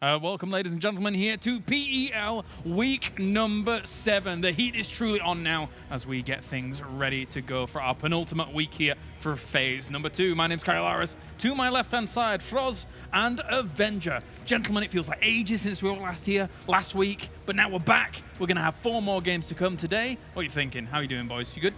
Welcome, ladies and gentlemen, here to PEL week number 7. The heat is truly on now as we get things ready to go for our penultimate week here for phase number 2. My name's Kyle Aris. To my left-hand side, Froz and Avenger. Gentlemen, it feels like ages since we were last week, but now we're back. We're going to have 4 more games to come today. What are you thinking? How are you doing, boys? You good?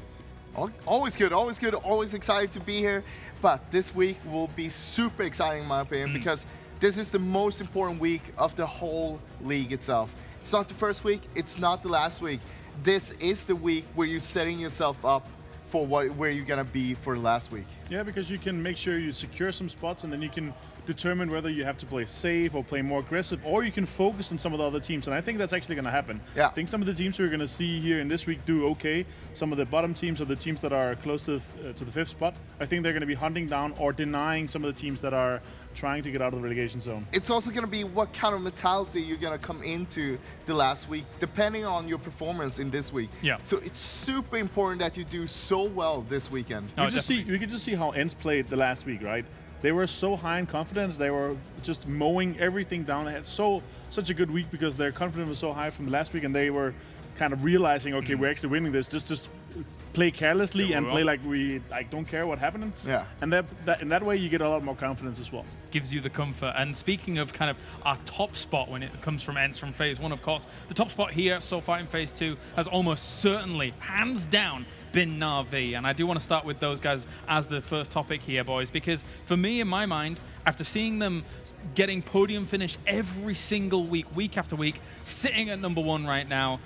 Always good, always good, always excited to be here. But this week will be super exciting in my opinion because this is the most important week of the whole league itself. It's not the first week, it's not the last week. This is the week where you're setting yourself up for where you're gonna be for the last week. Yeah, because you can make sure you secure some spots and then you can determine whether you have to play safe or play more aggressive, or you can focus on some of the other teams, and I think that's actually going to happen. Yeah. I think some of the teams we're going to see here in this week do okay. Some of the bottom teams or the teams that are close to the 5th spot, I think they're going to be hunting down or denying some of the teams that are trying to get out of the relegation zone. It's also going to be what kind of mentality you're going to come into the last week, depending on your performance in this week. Yeah. So it's super important that you do so well this weekend. Oh, we could just see how ENCE played the last week, right? They were so high in confidence. They were just mowing everything down. They had such a good week because their confidence was so high from the last week, and they were kind of realizing, okay, we're actually winning this. Just play carelessly and play like we don't care what happens. Yeah. And in that way, you get a lot more confidence as well. Gives you the comfort. And speaking of kind of our top spot when it comes from ENCE from phase 1, of course, the top spot here so far in phase 2 has almost certainly, hands down, been Navi. And I do want to start with those guys as the first topic here, boys, because for me, in my mind, after seeing them getting podium finish every single week, week after week, sitting at #1 right now,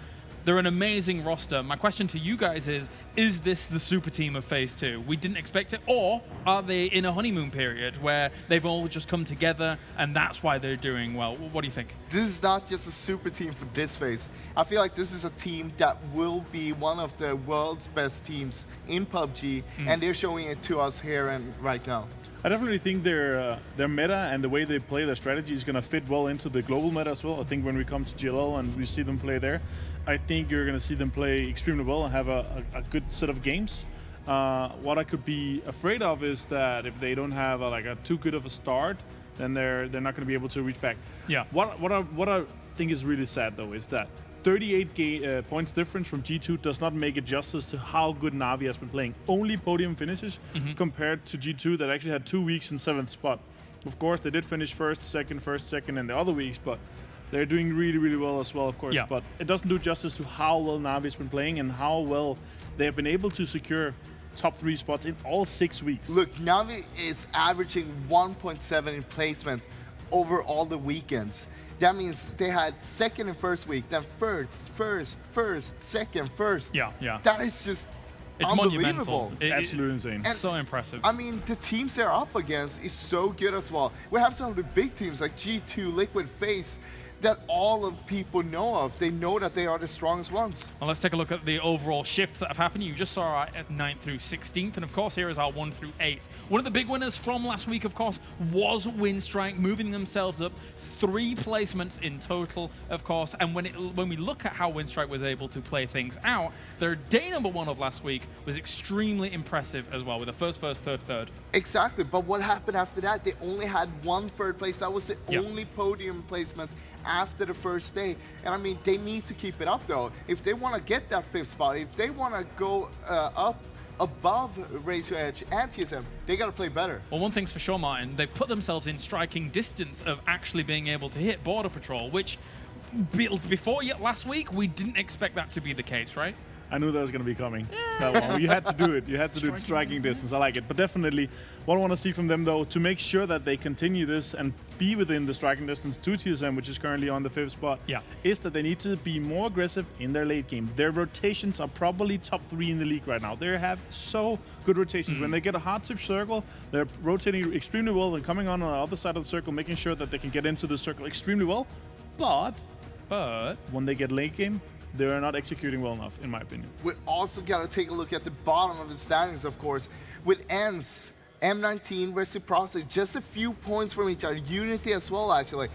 they're an amazing roster. My question to you guys is this the super team of phase 2? We didn't expect it, or are they in a honeymoon period where they've all just come together and that's why they're doing well? What do you think? This is not just a super team for this phase. I feel like this is a team that will be one of the world's best teams in PUBG, and they're showing it to us here and right now. I definitely think their meta and the way they play their strategy is going to fit well into the global meta as well. I think when we come to GLL and we see them play there, I think you're going to see them play extremely well and have a good set of games. What I could be afraid of is that if they don't have a too good of a start, then they're not going to be able to reach back. Yeah. What I think is really sad though is that 38 points difference from G2 does not make it justice to how good Navi has been playing. Only podium finishes compared to G2 that actually had 2 weeks in 7th spot. Of course, they did finish first, second, in the other weeks, but they're doing really, really well as well, of course. Yeah. But it doesn't do justice to how well Navi's been playing and how well they have been able to secure top 3 spots in all 6 weeks. Look, Navi is averaging 1.7 in placement over all the weekends. That means they had 2nd and 1st week, then first, 2nd, 1st. Yeah. That is just It's unbelievable. monumental. It's absolutely insane. And So impressive. I mean, the teams they're up against is so good as well. We have some of the big teams like G2, Liquid, FaZe, that all of people know of. They know that they are the strongest ones. Well, let's take a look at the overall shifts that have happened. You just saw our 9th through 16th, and of course here is our 1 through 8th. One of the big winners from last week, of course, was Winstrike, moving themselves up 3 placements in total, of course. And when we look at how Winstrike was able to play things out, their day #1 of last week was extremely impressive as well, with a first, third. Exactly, but what happened after that? They only had 1 3rd place. That was the only podium placement after the first day. And I mean, they need to keep it up though. If they want to get that 5th spot, if they want to go up above Raise Your Edge and TSM, they got to play better. Well, one thing's for sure, Martin, they've put themselves in striking distance of actually being able to hit Border Patrol, which before last week, we didn't expect that to be the case, right? I knew that was going to be coming. That one. You had to do it. You had to do it striking distance. I like it. But definitely, what I want to see from them, though, to make sure that they continue this and be within the striking distance to TSM, which is currently on the 5th spot, is that they need to be more aggressive in their late game. Their rotations are probably top 3 in the league right now. They have so good rotations. When they get a hard-tip circle, they're rotating extremely well and coming on the other side of the circle, making sure that they can get into the circle extremely well. But when they get late game, they are not executing well enough, in my opinion. We also got to take a look at the bottom of the standings, of course. With ENCE, M19, Reciprocity, just a few points from each other. Unity as well, actually.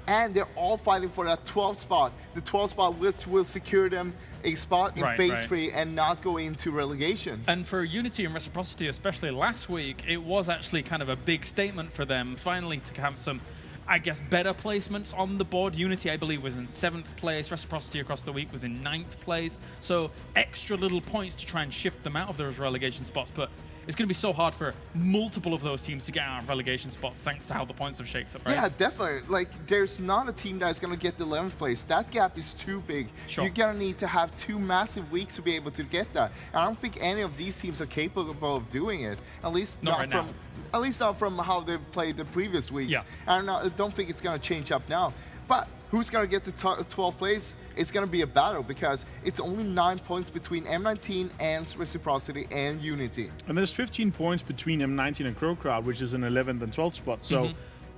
And they're all fighting for that 12th spot. The 12th spot which will secure them a spot in phase 3 and not go into relegation. And for Unity and Reciprocity, especially last week, it was actually kind of a big statement for them, finally to have some I guess, better placements on the board. Unity, I believe, was in 7th place. Reciprocity across the week was in 9th place. So extra little points to try and shift them out of those relegation spots. But it's going to be so hard for multiple of those teams to get out of relegation spots thanks to how the points have shaped up, right? Yeah, definitely. Like, there's not a team that is going to get the 11th place. That gap is too big. Sure. You're going to need to have 2 massive weeks to be able to get that. And I don't think any of these teams are capable of doing it. At least Not right from now. At least not from how they played the previous weeks. Yeah. And I don't think it's going to change up now. But who's going to get to 12th place? It's going to be a battle because it's only 9 points between M19, ENCE, Reciprocity, and Unity. And there's 15 points between M19 and CrowCrowd, which is an 11th and 12th spot. So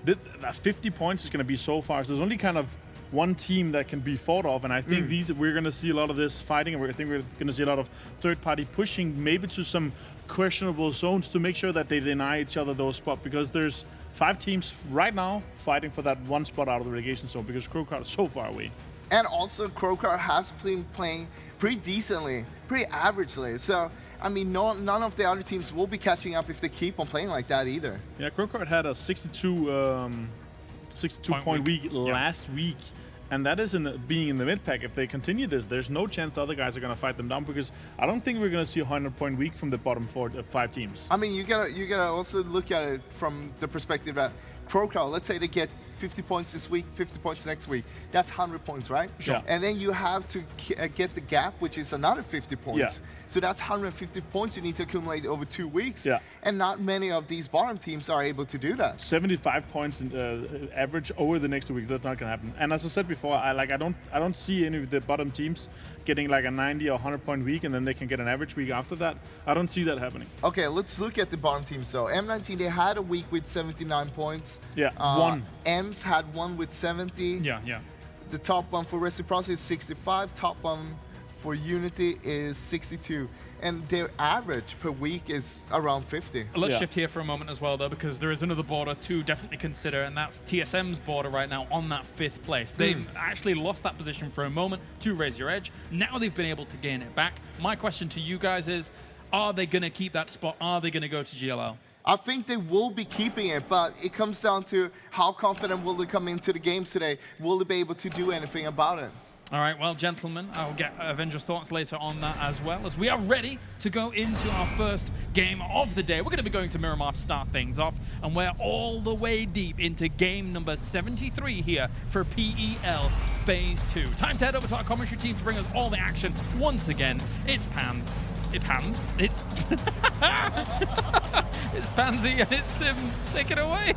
that 50 points is going to be so far. So there's only kind of one team that can be fought off, and I think we're going to see a lot of this fighting, and I think we're going to see a lot of third-party pushing, maybe to some questionable zones to make sure that they deny each other those spots, because there's 5 teams right now fighting for that one spot out of the relegation zone because CrowCrowd is so far away. And also, CrowCrowd has been playing pretty decently, pretty averagely. So, I mean, none of the other teams will be catching up if they keep on playing like that either. Yeah, CrowCrowd had a 62-point week last week, and that is being in the mid-pack. If they continue this, there's no chance the other guys are going to fight them down, because I don't think we're going to see a 100-point week from the bottom 5 teams. I mean, you gotta also look at it from the perspective that CrowCrowd, let's say they get 50 points this week, 50 points next week. That's 100 points, right? Sure. And then you have to get the gap, which is another 50 points. Yeah. So that's 150 points you need to accumulate over 2 weeks. Yeah. And not many of these bottom teams are able to do that. 75 points in, average over the next 2 weeks. That's not going to happen. And as I said before, I don't see any of the bottom teams getting like a 90 or 100-point week, and then they can get an average week after that. I don't see that happening. Okay, let's look at the bottom teams though. M19, they had a week with 79 points. Yeah, one. ENCE had one with 70. Yeah. The top one for Reciprocity is 65. Top one for Unity is 62. And their average per week is around 50. Let's shift here for a moment as well, though, because there is another border to definitely consider, and that's TSM's border right now on that 5th place. They've actually lost that position for a moment to Raise Your Edge. Now they've been able to gain it back. My question to you guys is, are they going to keep that spot? Are they going to go to GLL? I think they will be keeping it, but it comes down to how confident will they come into the games today? Will they be able to do anything about it? All right, well, gentlemen, I'll get Avengers' thoughts later on that as well, as we are ready to go into our first game of the day. We're going to be going to Miramar to start things off, and we're all the way deep into game number 73 here for PEL Phase 2. Time to head over to our commentary team to bring us all the action. Once again, it's Pans. It's it's Pansy and it's Sims. Take it away.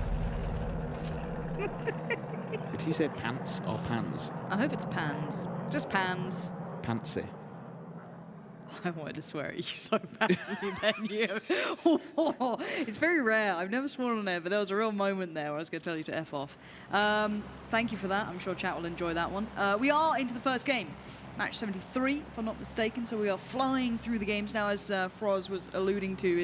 Did he say pants or pans? I hope it's pans. Just pans. Pantsy. I wanted to swear at you so badly then you. It's very rare. I've never sworn on air, but there was a real moment there where I was going to tell you to F off. Thank you for that. I'm sure chat will enjoy that one. We are into the first game. Match 73, if I'm not mistaken. So we are flying through the games now, as Froz was alluding to.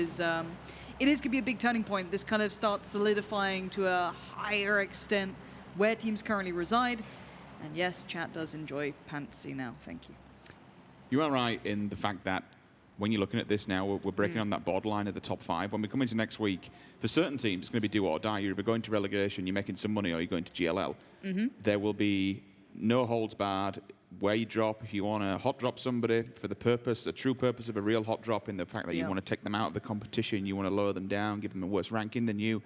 It is going to be a big turning point. This kind of starts solidifying to a higher extent where teams currently reside. And yes, chat does enjoy Pantsy now. Thank you. You are right in the fact that when you're looking at this now, we're breaking on that borderline of the top 5. When we come into next week, for certain teams, it's going to be do or die. You're either going to relegation, you're making some money, or you're going to GLL. There will be no holds barred. Where you drop, if you want to hot drop somebody for the purpose, a true purpose of a real hot drop, in the fact that you want to take them out of the competition, you want to lower them down, give them a worse ranking than you.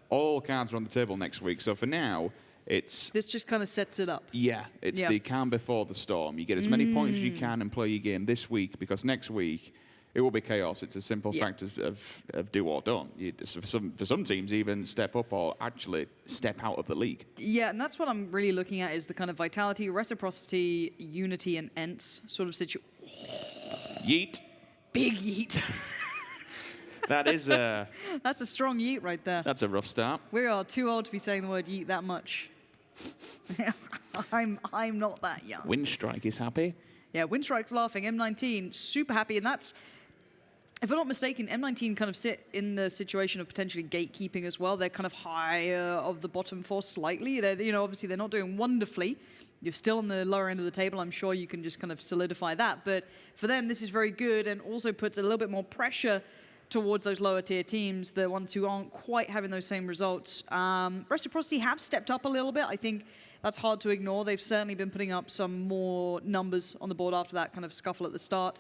All cards are on the table next week. So for now, it's... This just kind of sets it up. Yeah, it's the calm before the storm. You get as many points as you can and play your game this week, because next week, it will be chaos. It's a simple fact of do or don't. For some teams, even step up or actually step out of the league. Yeah, and that's what I'm really looking at, is the kind of vitality, reciprocity, unity, and ENCE sort of situation. Yeet. Big yeet. That is a... That's a strong yeet right there. That's a rough start. We are too old to be saying the word yeet that much. I'm not that young. Winstrike is happy. Yeah, Winstrike's laughing. M19 super happy, and that's, if I'm not mistaken, M19 kind of sit in the situation of potentially gatekeeping as well. They're kind of higher of the bottom 4 slightly. They're, obviously they're not doing wonderfully. You're still on the lower end of the table. I'm sure you can just kind of solidify that. But for them, this is very good, and also puts a little bit more pressure towards those lower tier teams, the ones who aren't quite having those same results. Reciprocity have stepped up a little bit. I think that's hard to ignore. They've certainly been putting up some more numbers on the board after that kind of scuffle at the start.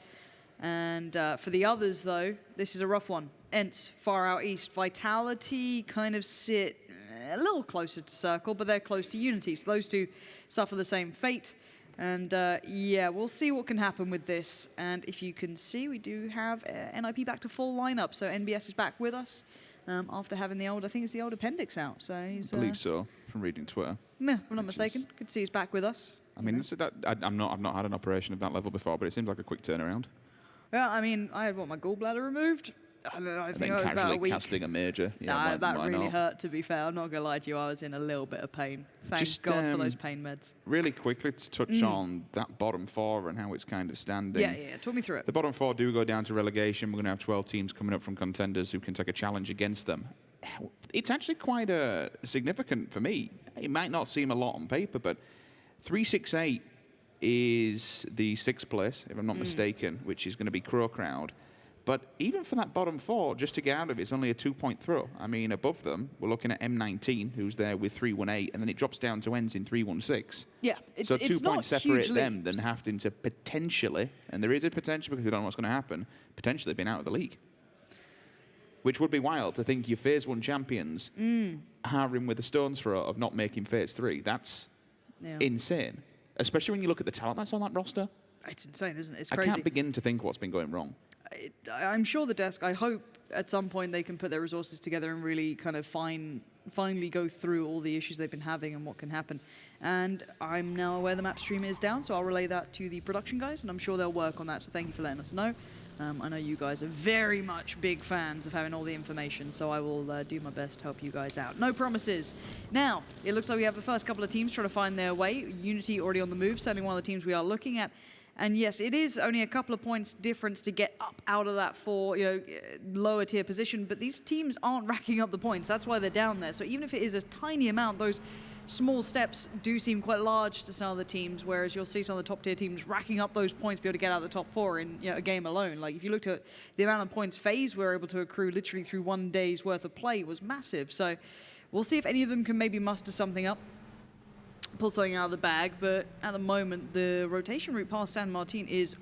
And for the others, though, this is a rough one. ENCE, far out east. Vitality kind of sit a little closer to Circle, but they're close to Unity. So those two suffer the same fate. And yeah, we'll see what can happen with this. And if you can see, we do have NIP back to full lineup. So NBS is back with us after having the old, I think it's the old appendix out. So he's, I believe so, from reading Twitter. No, if I'm not mistaken. Good to see he's back with us. I mean, I've not had an operation of that level before, but it seems like a quick turnaround. Yeah, I mean, I had my gallbladder removed. I think then about a week. casting a major. Yeah, Nah, that why really not? hurt, to be fair. I'm not going to lie to you, I was in a little bit of pain. Thank Just, God for those pain meds. Really quickly to touch on that bottom four and how it's kind of standing. Yeah, talk me through it. The bottom four do go down to relegation. We're going to have 12 teams coming up from contenders who can take a challenge against them. It's actually quite significant for me. It might not seem a lot on paper, but 368 is the 6th place, if I'm not mistaken, which is going to be CrowCrowd. But even for that bottom four, just to get out of it, it's only a 2-point throw. I mean, above them, we're looking at M19, who's there with 318, and then it drops down to ENCE in 316. Yeah, so it's 2 not points separate huge them leaps. than having to potentially, and there is a potential because we don't know what's going to happen, potentially being out of the league. Which would be wild to think your Phase 1 champions are in with a stone's throw of not making Phase 3. That's insane. Especially when you look at the talent that's on that roster. It's insane, isn't it? It's I crazy. can't begin to think what's been going wrong. I'm sure the desk, I hope at some point they can put their resources together and really kind of finally go through all the issues they've been having and what can happen. And I'm now aware the map stream is down, so I'll relay that to the production guys, and I'm sure they'll work on that, so thank you for letting us know. I know you guys are very much big fans of having all the information, so I will do my best to help you guys out. No promises. Now, it looks like we have the first couple of teams trying to find their way. Unity already on the move, certainly one of the teams we are looking at. And yes, it is only a couple of points difference to get up out of that lower tier position, but these teams aren't racking up the points. That's why they're down there. So even if it is a tiny amount, those small steps do seem quite large to some of the teams, whereas you'll see some of the top tier teams racking up those points to be able to get out of the top four in a game alone. Like if you looked at the amount of points FaZe were able to accrue literally through 1 day's worth of play was massive. So we'll see if any of them can maybe muster something up, pull something out of the bag, but at the moment the rotation route past San Martin is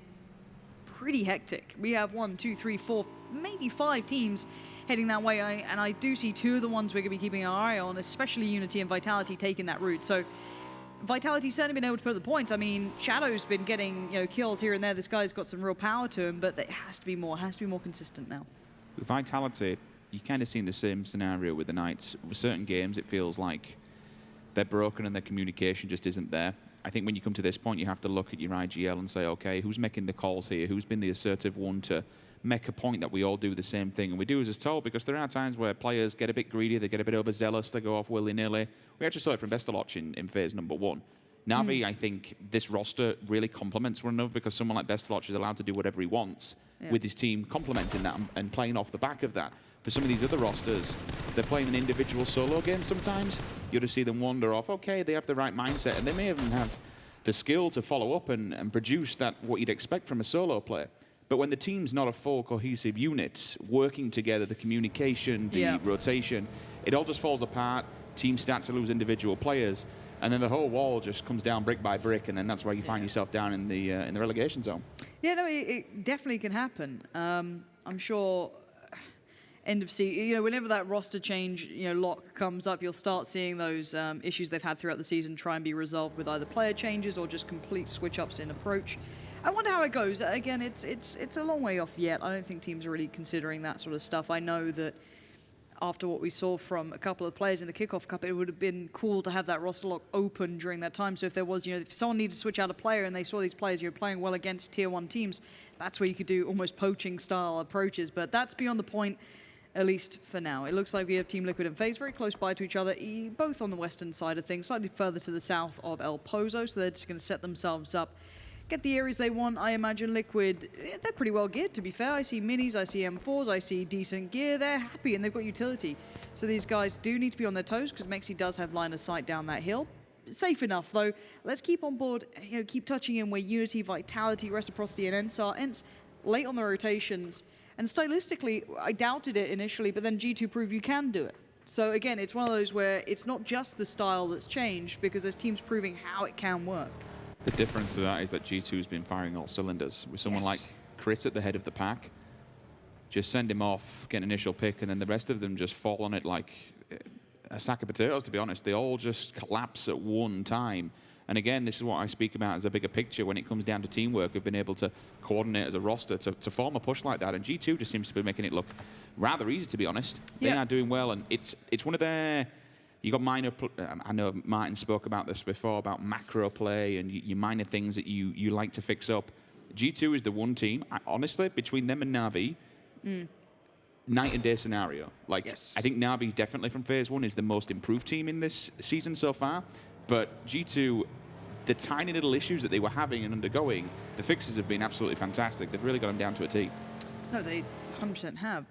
pretty hectic. We have 1, 2, 3, 4, maybe 5 teams heading that way, and I do see 2 of the ones we're going to be keeping our eye on, especially Unity and Vitality taking that route. So Vitality's certainly been able to put the points. I mean, Shadow's been getting kills here and there. This guy's got some real power to him, but it has to be more consistent now. With Vitality, you kind of seen the same scenario with the Knights. With certain games, it feels like they're broken and their communication just isn't there. I think when you come to this point, you have to look at your IGL and say, okay, who's making the calls here? Who's been the assertive one to make a point that we all do the same thing? And we do as is told, because there are times where players get a bit greedy, they get a bit overzealous, they go off willy-nilly. We actually saw it from Bestalotch in Phase number 1. Navi, I think this roster really complements one another because someone like Bestalotch is allowed to do whatever he wants with his team complementing that and playing off the back of that. For some of these other rosters, they're playing an individual solo game sometimes. You'll just see them wander off. Okay, they have the right mindset, and they may even have the skill to follow up and produce that what you'd expect from a solo player. But when the team's not a full cohesive unit, working together, the communication, the rotation, it all just falls apart. Teams start to lose individual players, and then the whole wall just comes down brick by brick, and then that's where you find yourself down in the relegation zone. Yeah, no, it definitely can happen. I'm sure end of season, whenever that roster change, lock comes up, you'll start seeing those issues they've had throughout the season try and be resolved with either player changes or just complete switch-ups in approach. I wonder how it goes. Again, it's a long way off yet. I don't think teams are really considering that sort of stuff. I know that after what we saw from a couple of players in the Kickoff Cup, it would have been cool to have that roster lock open during that time. So if there was, if someone needed to switch out a player and they saw these players playing well against Tier 1 teams, that's where you could do almost poaching style approaches. But that's beyond the point, at least for now. It looks like we have Team Liquid and FaZe very close by to each other, both on the western side of things, slightly further to the south of El Pozo, so they're just going to set themselves up, get the areas they want. I imagine Liquid, they're pretty well geared, to be fair. I see minis, I see M4s, I see decent gear. They're happy and they've got utility. So these guys do need to be on their toes because Mexi does have line of sight down that hill. Safe enough, though. Let's keep on board, keep touching in where Unity, Vitality, Reciprocity, and ENCE are. ENCE, late on the rotations. And stylistically, I doubted it initially, but then G2 proved you can do it. So again, it's one of those where it's not just the style that's changed, because there's teams proving how it can work. The difference to that is that G2 has been firing all cylinders. With someone like Chris at the head of the pack, just send him off, get an initial pick, and then the rest of them just fall on it like a sack of potatoes, to be honest. They all just collapse at one time. And again, this is what I speak about as a bigger picture when it comes down to teamwork. We've been able to coordinate as a roster to form a push like that. And G2 just seems to be making it look rather easy, to be honest. They are doing well, and it's one of their... You got minor... I know Martin spoke about this before, about macro play and your minor things that you like to fix up. G2 is the one team, honestly, between them and Navi, night and day scenario. Like, I think Navi, definitely from Phase 1, is the most improved team in this season so far. But G2, the tiny little issues that they were having and undergoing, the fixes have been absolutely fantastic. They've really got them down to a T. No, they 100% have.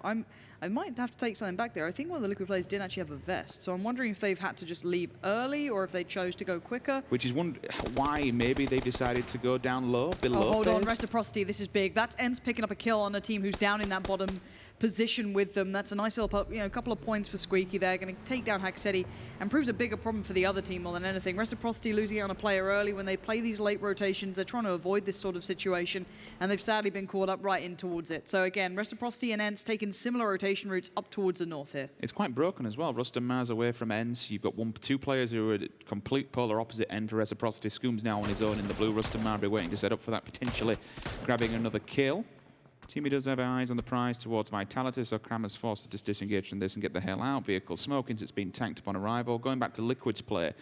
I might have to take something back there. I think one of the Liquid players didn't actually have a vest, so I'm wondering if they've had to just leave early or if they chose to go quicker. Which is why maybe they decided to go down low, below. Oh, hold on, Phase. Reciprocity, this is big. That's ENCE picking up a kill on a team who's down in that bottom position with them. That's a nice little, couple of points for Squeaky there. Going to take down Hacksteady and proves a bigger problem for the other team more than anything. Reciprocity losing out on a player early. When they play these late rotations, they're trying to avoid this sort of situation, and they've sadly been caught up right in towards it. So again, Reciprocity and ENCE taking similar rotation routes up towards the north here. It's quite broken as well. Rustam Mars away from ENCE. You've got two players who are at complete polar opposite end for Reciprocity. Scoom's now on his own in the blue. Rustam Mars waiting to set up for that, potentially grabbing another kill. Teamy does have eyes on the prize towards Vitality, so Kramer's forced to just disengage from this and get the hell out. Vehicle smoking, it's been tanked upon arrival. Going back to Liquid's play,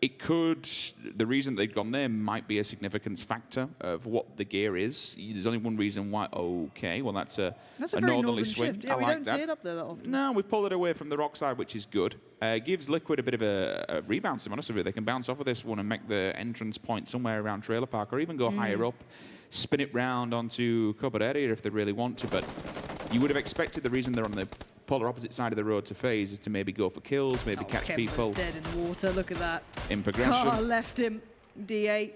the reason they've gone there might be a significance factor of what the gear is. There's only one reason why. Okay, well that's a very northerly northern swing. shift. Yeah, we don't see it up there that often. No, we've pulled it away from the rock side, which is good. Gives Liquid a bit of a rebound, to be honest with you. They can bounce off of this one and make the entrance point somewhere around Trailer Park, or even go higher up, spin it round onto covered area if they really want to. But you would have expected the reason they're on the polar opposite side of the road to FaZe is to maybe go for kills, maybe catch Kemper's people. Dead in the water. Look at that. In progression. Car left him. D8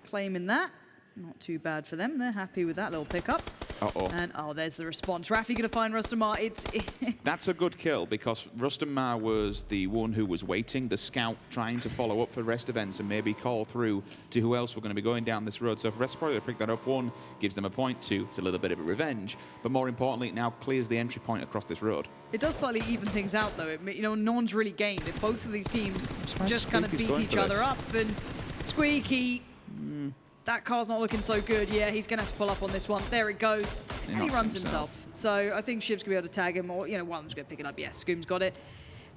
claiming that. Not too bad for them. They're happy with that little pickup. Uh-oh. And there's the response. Rafi going to find Rustamar. That's a good kill, because Rustamar was the one who was waiting, the scout, trying to follow up for the rest of ENCE and maybe call through to who else we're going to be going down this road. So for Reciprocity to pick that up, one, gives them a point, two, it's a little bit of a revenge, but more importantly, it now clears the entry point across this road. It does slightly even things out, though. No one's really gained. If both of these teams just kind of beat each other up, and Squeaky... That car's not looking so good. Yeah, he's going to have to pull up on this one. There it goes. And he runs himself. So I think Shiv's going to be able to tag him, or, one of them's going to pick it up. Yeah, Scoom's got it.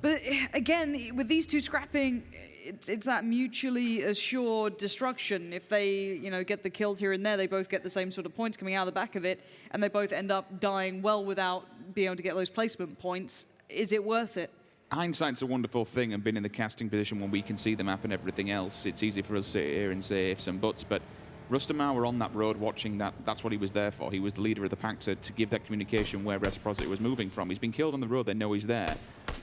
But again, with these two scrapping, it's that mutually assured destruction. If they, get the kills here and there, they both get the same sort of points coming out of the back of it, and they both end up dying well without being able to get those placement points. Is it worth it? Hindsight's a wonderful thing, and being in the casting position when we can see the map and everything else, it's easy for us to sit here and say ifs and buts, but Rustamar were on that road watching that. That's what he was there for. He was the leader of the pack to give that communication where Reciprocity was moving from. He's been killed on the road. They know he's there.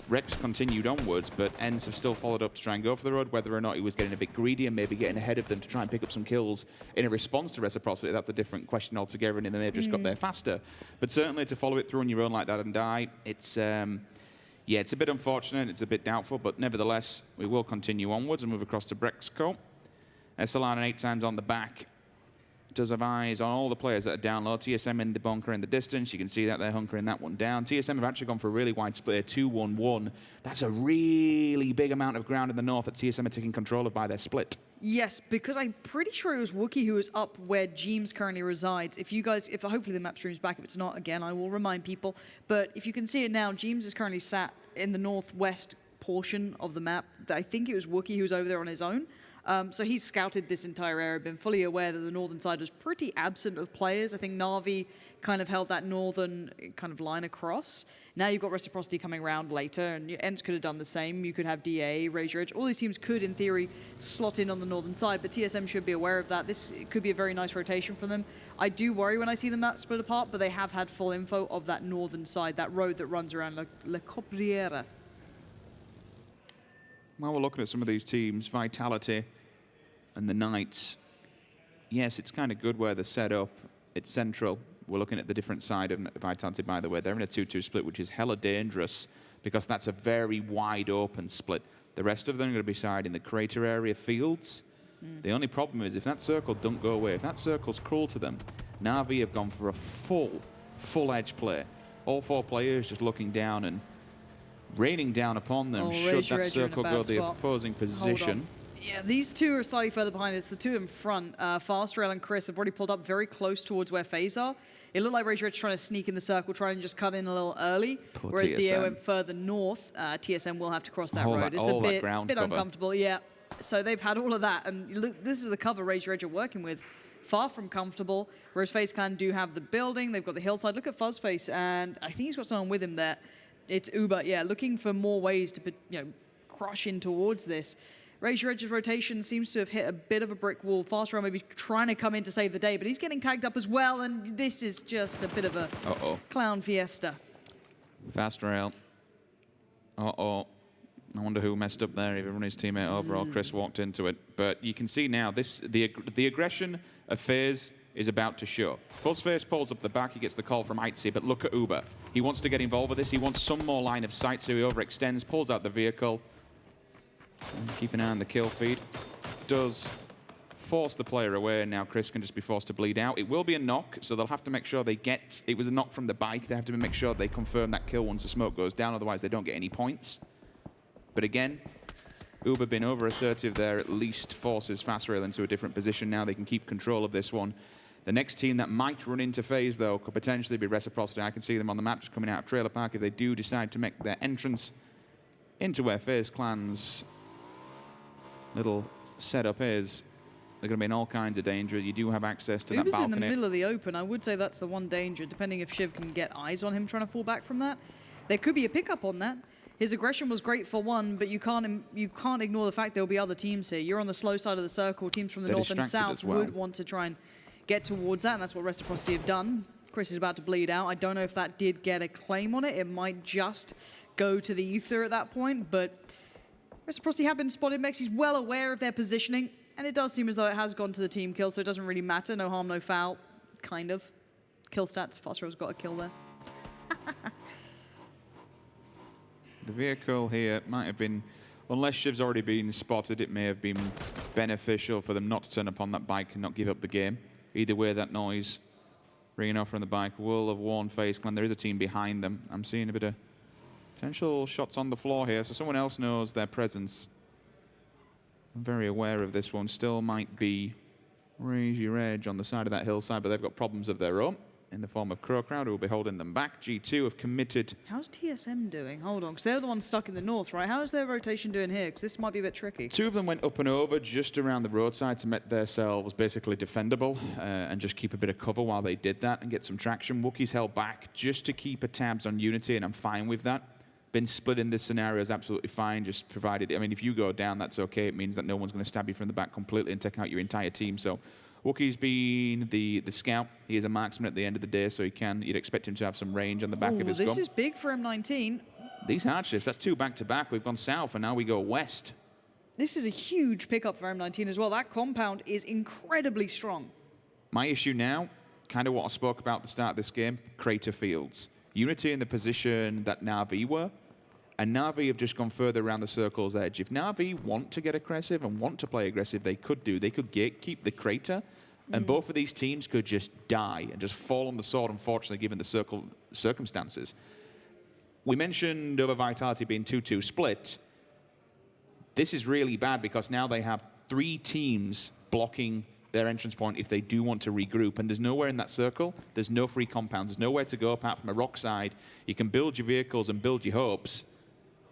Rex continued onwards, but ENCE have still followed up to try and go for the road, whether or not he was getting a bit greedy and maybe getting ahead of them to try and pick up some kills in a response to Reciprocity. That's a different question altogether, and they may have just got there faster. But certainly to follow it through on your own like that and die, it's it's a bit unfortunate, it's a bit doubtful, but nevertheless, we will continue onwards and move across to Brexco. SLR 8 times on the back. Does have eyes on all the players that are down low. TSM in the bunker in the distance. You can see that they're hunkering that one down. TSM have actually gone for a really wide split, 2-1-1. That's a really big amount of ground in the north that TSM are taking control of by their split. Yes, because I'm pretty sure it was Wookie who was up where Jeems currently resides. If hopefully the map stream's back. If it's not, again, I will remind people. But if you can see it now, Jeems is currently sat in the northwest portion of the map. I think it was Wookie who was over there on his own. So he's scouted this entire area, been fully aware that the northern side was pretty absent of players. I think Navi kind of held that northern kind of line across. Now you've got Reciprocity coming around later, and ENCE could have done the same. You could have DA, Raise Your Edge. All these teams could, in theory, slot in on the northern side, but TSM should be aware of that. This could be a very nice rotation for them. I do worry when I see them that split apart, but they have had full info of that northern side, that road that runs around La Copriera. While we're looking at some of these teams, Vitality and the Knights, yes, it's kind of good where they're set up. It's central. we're looking at the different side of Vitality, by the way. They're in a 2-2 split, which is hella dangerous because that's a very wide open split. The rest of them are going to be side in the crater area fields. The only problem is if that circle don't go away, if that circle's cruel to them, Navi have gone for a full edge play. All 4 players just looking down and raining down upon them should that circle go the opposing position. Yeah, these two are slightly further behind. It's the two in front. FaZe and Chris have already pulled up very close towards where FaZe are. It looked like Razor Edge trying to sneak in the circle, trying to just cut in a little early. Poor whereas TSM. DA went further north. TSM will have to cross that road. It's all a that bit ground cover. uncomfortable. Yeah. So they've had all of that. And look, this is the cover Razor Edge are working with. Far from comfortable. Whereas FaZe Clan do have the building. They've got the hillside. Look at Fuzzface. And I think he's got someone with him there. It's Uber. Yeah, looking for more ways to crush in towards this. Razor Edge's rotation seems to have hit a bit of a brick wall. FaZe maybe trying to come in to save the day, but he's getting tagged up as well, and this is just a bit of a clown fiesta. Fast rail. I wonder who messed up there, either run his teammate over or Chris walked into it. But you can see now, the aggression of FaZe is about to show. Fuzzface pulls up the back, he gets the call from ENCE, but look at Uber. He wants to get involved with this, he wants some more line of sight, so he overextends, pulls out the vehicle. And keep an eye on the kill feed. Does force the player away, and now Chris can just be forced to bleed out. It will be a knock, so they'll have to make sure they get... It was a knock from the bike. They have to make sure they confirm that kill once the smoke goes down, otherwise they don't get any points. But again, Uber being over-assertive there at least forces FaZe into a different position now. They can keep control of this one. The next team that might run into FaZe, though, could potentially be Reciprocity. I can see them on the map just coming out of Trailer Park if they do decide to make their entrance into where FaZe Clan's little setup is. They're going to be in all kinds of danger. You do have access to Uber's that balcony. in the middle of the open. I would say that's the one danger, depending if Shiv can get eyes on him trying to fall back from that. There could be a pickup on that. His aggression was great for one, but you can't ignore the fact there'll be other teams here. You're on the slow side of the circle. Teams from the north and south would want to try and get towards that, and that's what Reciprocity have done. Chris is about to bleed out. I don't know if that did get a claim on it. It might just go to the ether at that point, but Reciprocity have been spotted. Mex is well aware of their positioning, and it does seem as though it has gone to the team kill, so it doesn't really matter. No harm, no foul, kind of. Kill stats, FaZe's got a kill there. The vehicle here might have been, unless Shiv's already been spotted, it may have been beneficial for them not to turn upon that bike and not give up the game. Either way, that noise ringing off from the bike will have warned FaZe Clan. There is a team behind them. I'm seeing a bit of potential shots on the floor here, so someone else knows their presence. I'm very aware of this one. Still might be Raise Your Edge on the side of that hillside, but they've got problems of their own in the form of CrowCrowd, who will be holding them back. G2 have committed. How's TSM doing? Hold on, because they're the ones stuck in the north, right? How is their rotation doing here? Because this might be a bit tricky. 2 of them went up and over just around the roadside to make themselves basically defendable and just keep a bit of cover while they did that and get some traction. Wookiees held back just to keep a tabs on Unity, and I'm fine with that. Been split in this scenario is absolutely fine, just provided, I mean, if you go down, that's okay. It means that no one's going to stab you from the back completely and take out your entire team. So Wookie's been the scout. He is a marksman at the end of the day, so you'd expect him to have some range on the back of his gun. This is big for M19. These hardships, that's 2 back-to-back. We've gone south, and now we go west. This is a huge pickup for M19 as well. That compound is incredibly strong. My issue now, kind of what I spoke about at the start of this game, crater fields. Unity in the position that Navi were, and Navi have just gone further around the circle's edge. If Navi want to get aggressive and want to play aggressive, they could do. They could keep the crater, and both of these teams could just die and just fall on the sword, unfortunately, given the circumstances. We mentioned over Vitality being 2-2 split. This is really bad because now they have 3 teams blocking their entrance point if they do want to regroup, and there's nowhere in that circle. There's no free compounds. There's nowhere to go apart from a rock side. You can build your vehicles and build your hopes,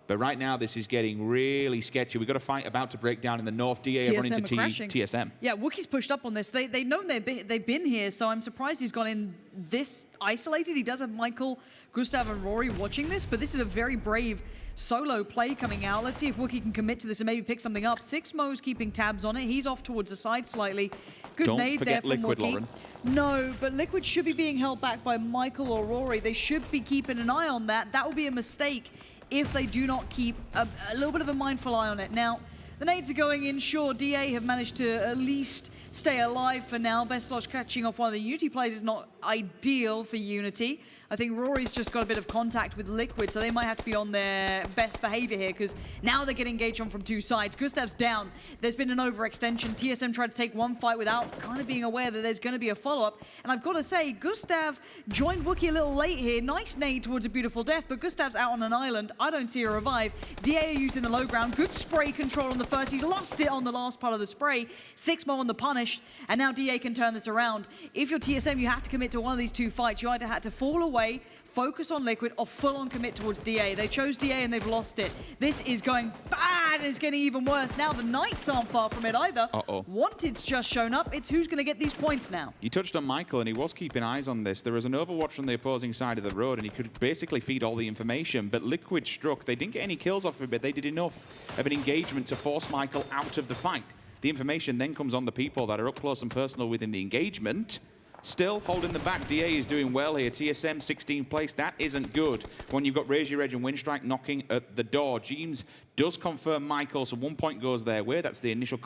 but right now this is getting really sketchy. We've got a fight about to break down in the north. DA have run into TSM. Yeah, Wookie's pushed up on this. They've known they've been here, so I'm surprised he's gone in this isolated. He does have Michael, Gustav, and Rory watching this, but this is a very brave solo play coming out. Let's see if Wookie can commit to this and maybe pick something up. Sixmo's keeping tabs on it. He's off towards the side slightly. Good nade there from Liquid, Wookie. Lauren. No, but Liquid should be being held back by Michael or Rory. They should be keeping an eye on that. That will be a mistake if they do not keep a little bit of a mindful eye on it. Now, The nades are going in. Sure, DA have managed to at least stay alive for now. Best Lodge catching off one of the Unity players is not ideal for Unity. I think Rory's just got a bit of contact with Liquid, so they might have to be on their best behavior here, because now they're getting engaged on from two sides. Gustav's down. There's been an overextension. TSM tried to take one fight without kind of being aware that there's going to be a follow-up. And I've got to say, Gustav joined Wookie a little late here. Nice nade towards a beautiful death, but Gustav's out on an island. I don't see a revive. DA are using the low ground. Good spray control on the first. He's lost it on the last part of the spray. 6 more on the punish, and now DA can turn this around. If you're TSM, you have to commit to one of these two fights. You either had to fall away, focus on Liquid, or full-on commit towards DA. They chose DA and they've lost it. This is going bad, and it's getting even worse. Now the Knights aren't far from it either. Wanted's just shown up. It's who's going to get these points now. You touched on Michael, and he was keeping eyes on this. There was an overwatch from the opposing side of the road, and he could basically feed all the information, but Liquid struck. They didn't get any kills off of it, but they did enough of an engagement to force Michael out of the fight. The information then comes on the people that are up close and personal within the engagement. Still holding the back. DA is doing well here. TSM 16th place. That isn't good when you've got Raise Your Edge and Winstrike knocking at the door. James does confirm Michael, so 1 point goes their way. That's the initial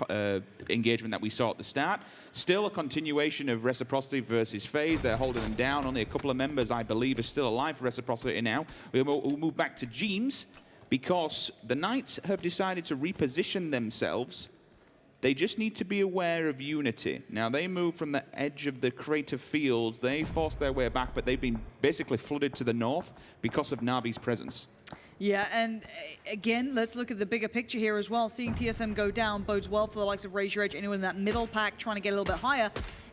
engagement that we saw at the start. Still a continuation of Reciprocity versus FaZe. They're holding them down. Only a couple of members, I believe, are still alive for Reciprocity now. We'll move back to James because the Knights have decided to reposition themselves. They just need to be aware of Unity. Now, they move from the edge of the creative field. They forced their way back, but they've been basically flooded to the north because of Navi's presence. Yeah, and again, let's look at the bigger picture here as well. Seeing TSM go down bodes well for the likes of Raise Your Edge, anyone in that middle pack trying to get a little bit higher.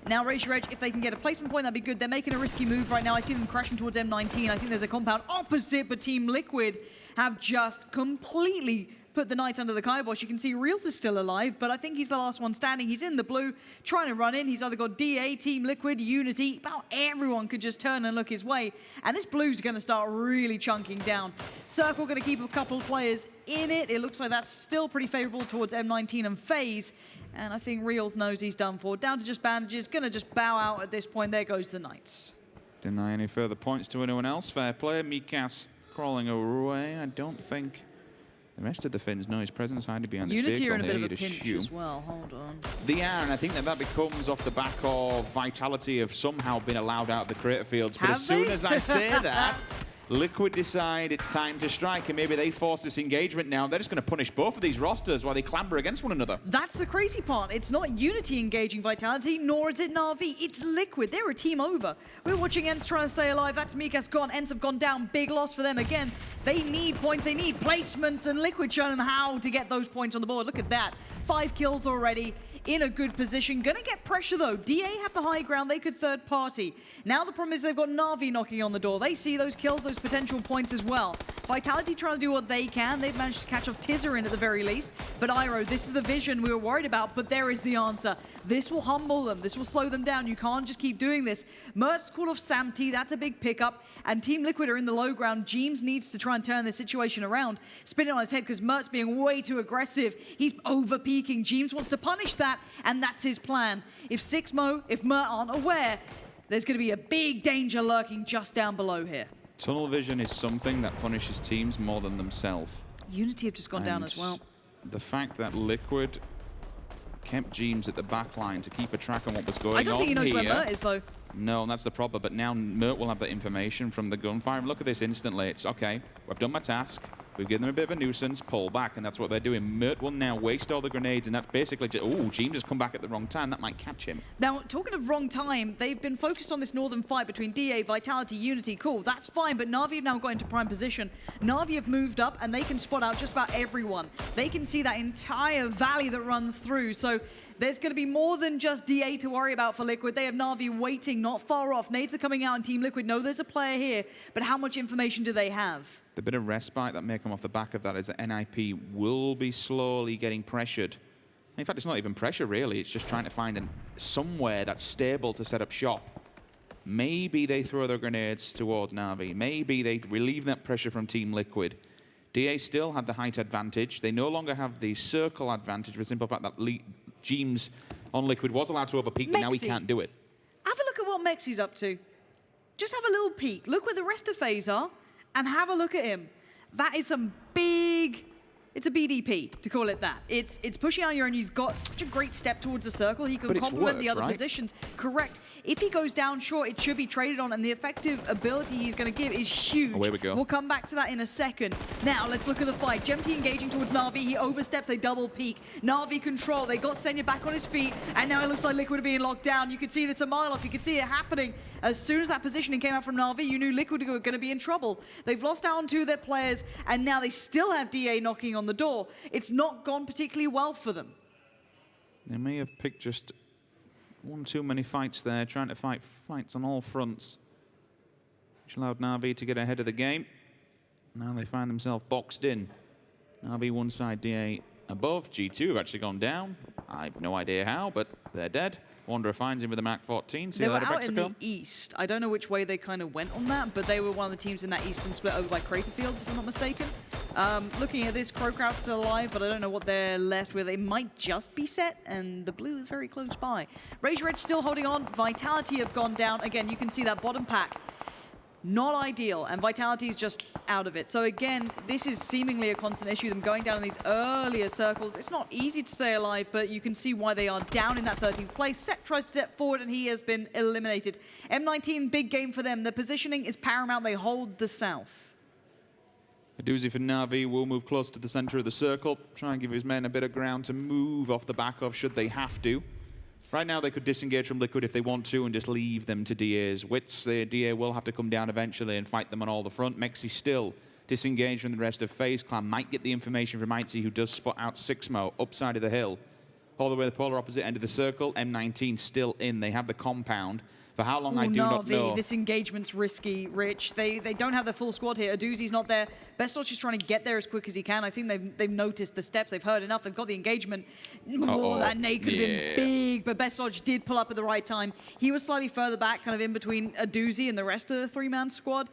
Now, Raise Your Edge, if they can get a placement point, that'd be good. They're making a risky move right now. I see them crashing towards M19. I think there's a compound opposite, but Team Liquid have just completely put the Knight under the kibosh. You can see Reels is still alive, but I think he's the last one standing. He's in the blue, trying to run in. He's either got DA, Team Liquid, Unity. About everyone could just turn and look his way. And this blue's going to start really chunking down. Circle going to keep a couple of players in it. It looks like that's still pretty favorable towards M19 and FaZe. And I think Reels knows he's done for. Down to just bandages. Going to just bow out at this point. There goes the Knights. Deny any further points to anyone else. Fair play. Mikas crawling away. I don't think the rest of the Finns know his presence hiding behind this Unity vehicle are in a bit here, of a pinch assume. as well. Hold on. They are, and I think that becomes off the back of Vitality have somehow been allowed out of the creative fields. But as soon as I say that, Liquid decide it's time to strike, and maybe they force this engagement now. They're just going to punish both of these rosters while they clamber against one another. That's the crazy part. It's not Unity engaging Vitality, nor is it Navi. It's Liquid. They're a team over. We're watching ENCE trying to stay alive. That's Mikas gone. ENCE have gone down. Big loss for them again. They need points. They need placements, and Liquid showing them how to get those points on the board. Look at that. 5 kills already. In a good position. Gonna get pressure though. DA have the high ground. They could third party. Now the problem is they've got Navi knocking on the door. They see those kills, those potential points as well. Vitality trying to do what they can. They've managed to catch off Tizerin at the very least. But Iroh, this is the vision we were worried about, but there is the answer. This will humble them. This will slow them down. You can't just keep doing this. Mert's call off Samty. That's a big pickup. And Team Liquid are in the low ground. James needs to try and turn this situation around. Spin it on his head because Mert's being way too aggressive. He's over peaking. James wants to punish that, and that's his plan. If Sixmo, if Mert aren't aware, there's going to be a big danger lurking just down below here. Tunnel vision is something that punishes teams more than themselves. Unity have just gone down as well. The fact that Liquid kept James at the back line to keep a track on what was going on I don't think he knows here. where Mert is, though. No, and that's the problem. But now Mert will have that information from the gunfire. And look at this instantly. It's okay. I've done my task. We've given them a bit of a nuisance. Pull back, and that's what they're doing. Mert will now waste all the grenades, and that's basically just... Oh, James has come back at the wrong time. That might catch him. Now, talking of wrong time, they've been focused on this northern fight between DA, Vitality, Unity. Cool, that's fine, but Navi have now got into prime position. Navi have moved up, and they can spot out just about everyone. They can see that entire valley that runs through, so... There's going to be more than just DA to worry about for Liquid. They have Navi waiting not far off. Nades are coming out, and Team Liquid know there's a player here, but how much information do they have? The bit of respite that may come off the back of that is that NIP will be slowly getting pressured. In fact, it's not even pressure, really. It's just trying to find somewhere that's stable to set up shop. Maybe they throw their grenades toward Navi. Maybe they relieve that pressure from Team Liquid. DA still had the height advantage. They no longer have the circle advantage for the simple fact that James on Liquid was allowed to overpeak, but now he can't do it. Have a look at what Mexi's up to. Just have a little peek. Look where the rest of FaZe are, and have a look at him. That is some big It's a BDP, to call it that. It's pushing out your own. He's got such a great step towards the circle. He can But it's complement the worked, other right? positions. Correct. If he goes down short, it should be traded on, and the effective ability he's going to give is huge. Away we go. We'll come back to that in a second. Now, let's look at the fight. Gemty engaging towards Navi. He oversteps a double peek. Navi control. They got Senya back on his feet, and now it looks like Liquid are being locked down. You can see that's a mile off. You can see it happening. As soon as that positioning came out from Navi, you knew Liquid were going to be in trouble. They've lost out on 2 of their players, and now they still have DA knocking on the door. It's not gone particularly well for them. They may have picked just one too many fights there, trying to fight fights on all fronts, which allowed Navi to get ahead of the game. Now they find themselves boxed in. Navi one side, DA above. G2 have actually gone down. I have no idea how, but they're dead. Wanderer finds him with a MAC-14. They were out in the east. I don't know which way they kind of went on that, but they were one of the teams in that eastern split over by Crater Fields, if I'm not mistaken. Looking at this, CrowCrowd's still alive, but I don't know what they're left with. It might just be set, and the blue is very close by. Razor Edge still holding on. Vitality have gone down. Again, you can see that bottom pack. Not ideal, and Vitality is just out of it. So again, this is seemingly a constant issue, them going down in these earlier circles. It's not easy to stay alive, but you can see why they are down in that 13th place. Set tries to step forward, and he has been eliminated. M19, big game for them. The positioning is paramount. They hold the south. A doozy for Navi will move close to the center of the circle, try and give his men a bit of ground to move off the back of should they have to. Right now, they could disengage from Liquid if they want to and just leave them to DA's wits. The DA will have to come down eventually and fight them on all the front. Mexi still disengaged from the rest of FaZe Clan. Might get the information from ENCE, who does spot out Sixmo upside of the hill. All the way to the polar opposite end of the circle. M19 still in. They have the compound. For how long, I do not know. This engagement's risky, Rich. They don't have the full squad here. Aduzi's not there. Bestwatch is trying to get there as quick as he can. I think they've noticed the steps. They've heard enough. They've got the engagement. Oh, that nade could have been big, but Bestwatch did pull up at the right time. He was slightly further back, kind of in between Aduzi and the rest of the 3-man squad.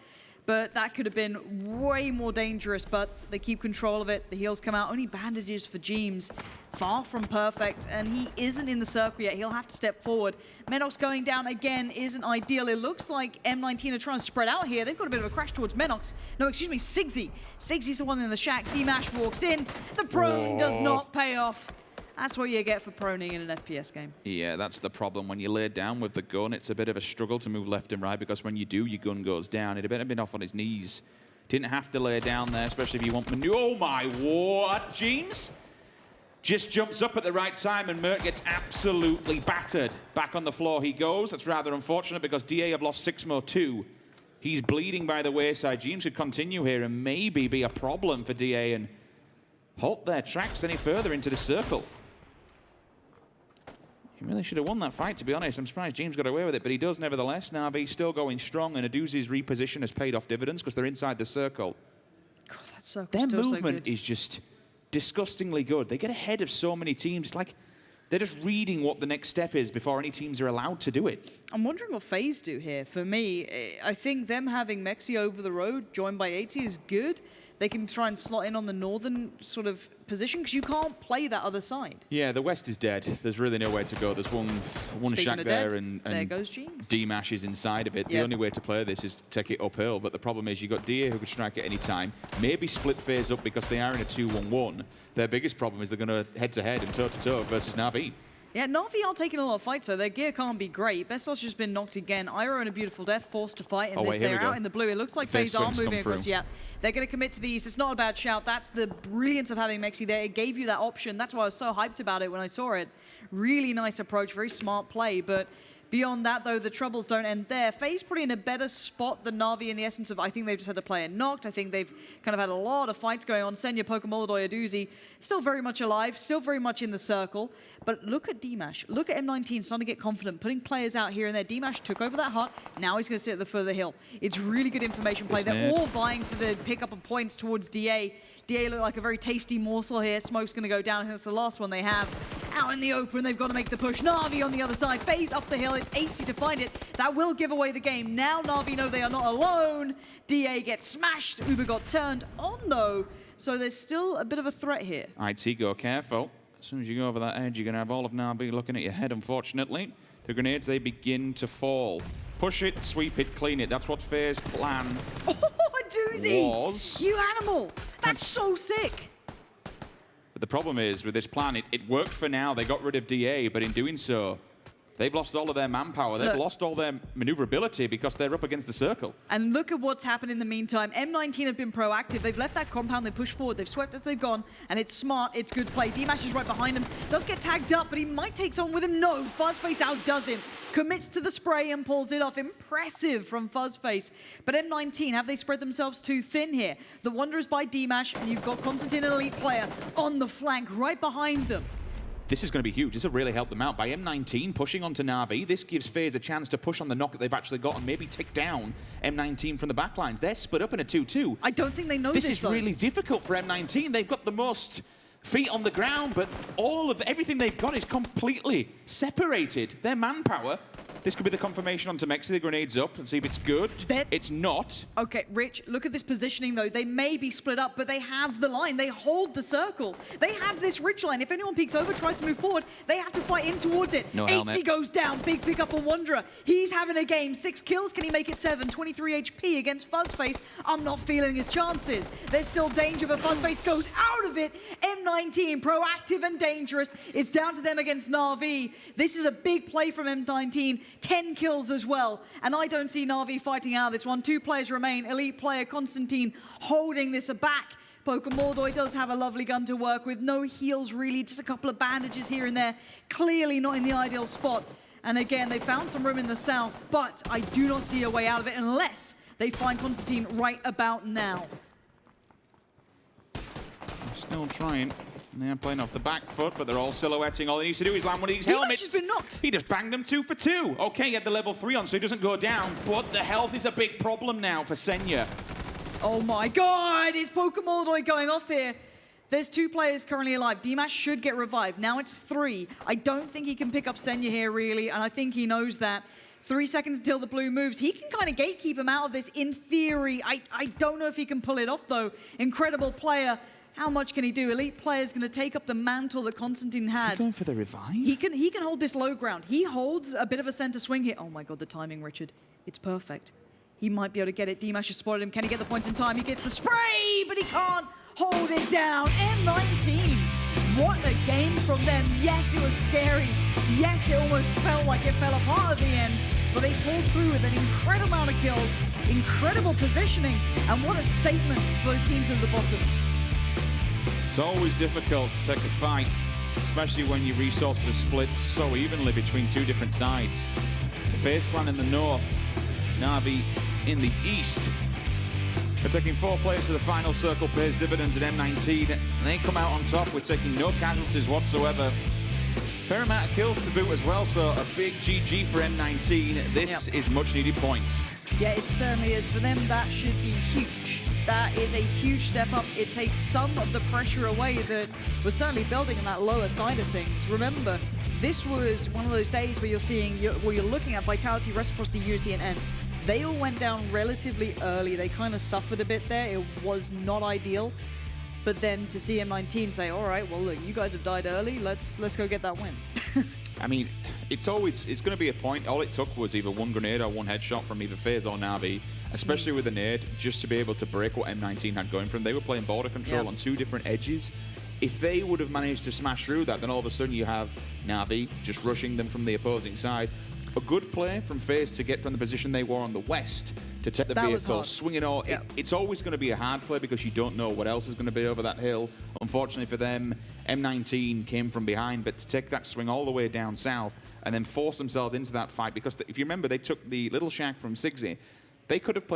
But that could have been way more dangerous, but they keep control of it. The heals come out. Only bandages for Jeems. Far from perfect, and he isn't in the circle yet. He'll have to step forward. Menox going down again isn't ideal. It looks like M19 are trying to spread out here. They've got a bit of a crash towards Menox. No, excuse me, Sigsy. Sigsy's the one in the shack. D-Mash walks in. The prone does not pay off. That's what you get for proning in an FPS game. Yeah, that's the problem. When you lay down with the gun, it's a bit of a struggle to move left and right, because when you do, your gun goes down. It'd have been off on his knees. Didn't have to lay down there, especially if you want maneuver. Oh my, what? Jeems just jumps up at the right time, and Mert gets absolutely battered. Back on the floor he goes. That's rather unfortunate, because DA have lost Sixmo too. He's bleeding by the wayside. Jeems could continue here and maybe be a problem for DA and halt their tracks any further into the circle. He really should have won that fight, to be honest. I'm surprised James got away with it, but he does nevertheless. Navi still going strong, and Aduzi's reposition has paid off dividends because they're inside the circle. God, that circle's Their still movement so good. is just disgustingly good. They get ahead of so many teams. It's like they're just reading what the next step is before any teams are allowed to do it. I'm wondering what FaZe do here. For me, I think them having Mexi over the road, joined by 80, is good. They can try and slot in on the northern sort of position, because you can't play that other side. Yeah, the west is dead. There's really nowhere to go. There's one Speaking shack of there, dead, and there goes Jeems. D-Mash is inside of it. The Yep. only way to play this is take it uphill, but the problem is you've got DA who could strike at any time, maybe split FaZe up because they are in a 2-1-1. Their biggest problem is they're going to head-to-head and toe-to-toe versus Navi. Yeah, Navi are taking a lot of fights, so their gear can't be great. Bestwatch has been knocked again. Iroh in a beautiful death, forced to fight in this. They're out in the blue. It looks like FaZe are moving across. Yeah, they're going to commit to the east. It's not a bad shout. That's the brilliance of having Mexi there. It gave you that option. That's why I was so hyped about it when I saw it. Really nice approach, very smart play, but beyond that, though, the troubles don't end there. FaZe probably in a better spot than Navi in the essence of, I think they've just had to play it knocked. I think they've kind of had a lot of fights going on. Senya, Pokemolodoy, Aduzi, still very much alive, still very much in the circle. But look at D-Mash. Look at M19 starting to get confident, putting players out here and there. D-Mash took over that hut. Now he's going to sit at the foot of the hill. It's really good information play. They're all vying for the pickup of points towards DA. DA look like a very tasty morsel here. Smoke's going to go down. I think that's the last one they have. Out in the open, they've got to make the push. Navi on the other side. FaZe up the hill. It's 80 to find it. That will give away the game. Now Navi know they are not alone. DA gets smashed. Uber got turned on, though. So there's still a bit of a threat here. IT, go careful. As soon as you go over that edge, you're going to have all of Navi looking at your head, unfortunately. The grenades, they begin to fall. Push it, sweep it, clean it. That's what FaZe plan Oh, a doozy! was. You animal! That's so sick! But the problem is, with this plan, it worked for now. They got rid of DA, but in doing so, they've lost all of their manpower. They've lost all their maneuverability because they're up against the circle. And look at what's happened in the meantime. M19 have been proactive. They've left that compound, they push forward, they've swept as they've gone, and it's smart, it's good play. D-Mash is right behind him, does get tagged up, but he might take someone with him. No, Fuzzface outdoes him. Commits to the spray and pulls it off. Impressive from Fuzzface. But M19, have they spread themselves too thin here? The Wanderers by D-Mash, and you've got Constantine, an elite player, on the flank, right behind them. This is going to be huge. This will really help them out. By M19 pushing onto Navi, this gives FaZe a chance to push on the knock that they've actually got and maybe take down M19 from the backlines. They're split up in a 2-2. I don't think they know this, This is really difficult for M19. They've got the most feet on the ground, but everything they've got is completely separated. Their manpower. This could be the confirmation onto Mexi. The grenade's up and see if it's good. It's not. Okay, Rich, look at this positioning, though. They may be split up, but they have the line. They hold the circle. They have this Rich line. If anyone peeks over, tries to move forward, they have to fight in towards it. No helmet. ENCE goes down. Big pick up for Wanderer. He's having a game. 6 kills. Can he make it 7? 23 HP against Fuzzface. I'm not feeling his chances. There's still danger, but Fuzzface goes out of it. M19, proactive and dangerous. It's down to them against Navi. This is a big play from M19. 10 kills as well. And I don't see Navi fighting out of this one. 2 players remain. Elite player Constantine holding this back. Pokemordoy does have a lovely gun to work with. No heals really, just a couple of bandages here and there. Clearly not in the ideal spot. And again, they found some room in the south, but I do not see a way out of it unless they find Constantine right about now. Still trying. They're playing off the back foot, but they're all silhouetting. All he needs to do is land one of these helmets. Has been knocked. He just banged them 2 for 2. Okay, he had the level 3 on, so he doesn't go down, but the health is a big problem now for Senya. Oh my god, is Pokemordoy going off here? There's 2 players currently alive. D-Mash should get revived. Now it's 3. I don't think he can pick up Senya here, really, and I think he knows that. 3 seconds until the blue moves. He can kind of gatekeep him out of this in theory. I don't know if he can pull it off, though. Incredible player. How much can he do? Elite player's going to take up the mantle that Constantine had. Is he going for the revive? He can hold this low ground. He holds a bit of a center swing here. Oh my god, the timing, Richard. It's perfect. He might be able to get it. D-Mash has spotted him. Can he get the points in time? He gets the spray, but he can't hold it down. M19. What a game from them. Yes, it was scary. Yes, it almost felt like it fell apart at the end. But they pulled through with an incredible amount of kills, incredible positioning, and what a statement for those teams at the bottom. It's always difficult to take a fight, especially when your resources are split so evenly between 2 different sides. The FaZe Clan in the north, Navi in the east. They're taking 4 players to the final circle, pays dividends at M19, and they come out on top with taking no casualties whatsoever. Fair amount of kills to boot as well, so a big GG for M19. This is much needed points. Yeah, it certainly is. For them, that should be huge. That is a huge step up. It takes some of the pressure away that was certainly building in that lower side of things. Remember, this was one of those days where you're looking at Vitality, Reciprocity, Unity, and ENCE. They all went down relatively early. They kind of suffered a bit there. It was not ideal. But then to see M19 say, all right, well, look, you guys have died early. Let's go get that win. I mean, it's going to be a point. All it took was either 1 grenade or 1 headshot from either FaZe or Navi, especially with the nade, just to be able to break what M19 had going for them. They were playing border control on 2 different edges. If they would have managed to smash through that, then all of a sudden you have Navi just rushing them from the opposing side. A good play from FaZe to get from the position they were on the west to take the vehicle, swing it all. It's always going to be a hard play because you don't know what else is going to be over that hill. Unfortunately for them, M19 came from behind, but to take that swing all the way down south and then force themselves into that fight, because if you remember, they took the little shack from Sigsy. They could have played